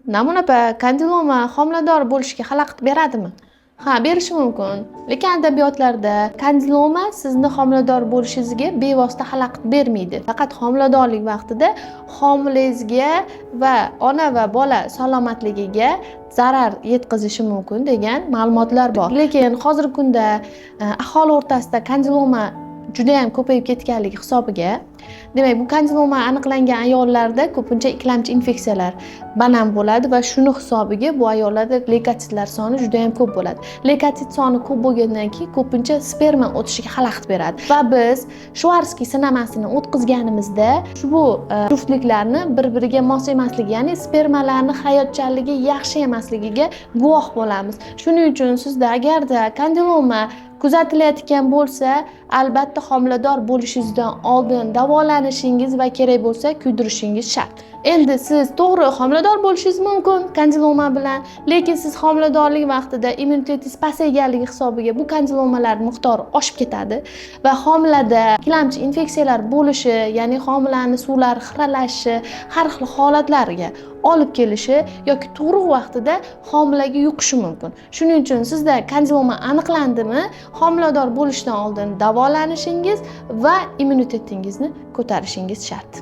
Namuna opa, kandiloma homilador bo'lishga xalaqit beradimi? Ha, berishi mumkin. Lekin adabiyotlarda kandiloma sizni homilador bo'lishingizga bevosita xalaqit bermaydi. Faqat homiladorlik vaqtida homilangizga va ona va bola salomatligiga zarar yetkazishi mumkin degan ma'lumotlar bor. Lekin hozirgi kunda aholi o'rtasida kandiloma juda ham ko'payib ketganligi hisobiga, demak bu kandiloma aniqlangan ayollarda ko'pincha ikkilamchi infeksiyalar banam bo'ladi va shuni hisobiga bu ayollarda leykotitlar soni juda ham ko'p bo'ladi. Leykotit soni ko'p bo'lgandan keyin ko'pincha sperma o'tishiga xalaqit beradi. Va biz Shvarskiy sinamasini o'tkazganimizda bu juftliklarni bir-biriga mos emasligi, ya'ni spermalarning hayotchanligi yaxshi emasligiga guvoh bo'lamiz. Shuning uchun sizda agarda kandiloma kuzatilayotgan bo'lsa, albatta homilador bo'lishingizdan oldin davolanishingiz va kerak bo'lsa kuydirishingiz shart. Endi siz to'g'ri homilador bo'lishingiz mumkin kandiloma bilan, lekin siz homiladorlik vaqtida immunitetingiz pasayganligi hisobiga bu kandilomalar miqdori oshib ketadi va homilada ikkilamchi infeksiyalar bo'lishi, ya'ni homilaning suvlari xiralashishi, har xil holatlarga olib kelishi yoki tug'ruq vaqtida homilaga yuqishi mumkin. Shuning uchun sizda kandiloma aniqlandimi, homilador bo'lishdan oldin davolanishingiz va immunitetingizni ko'tarishingiz shart.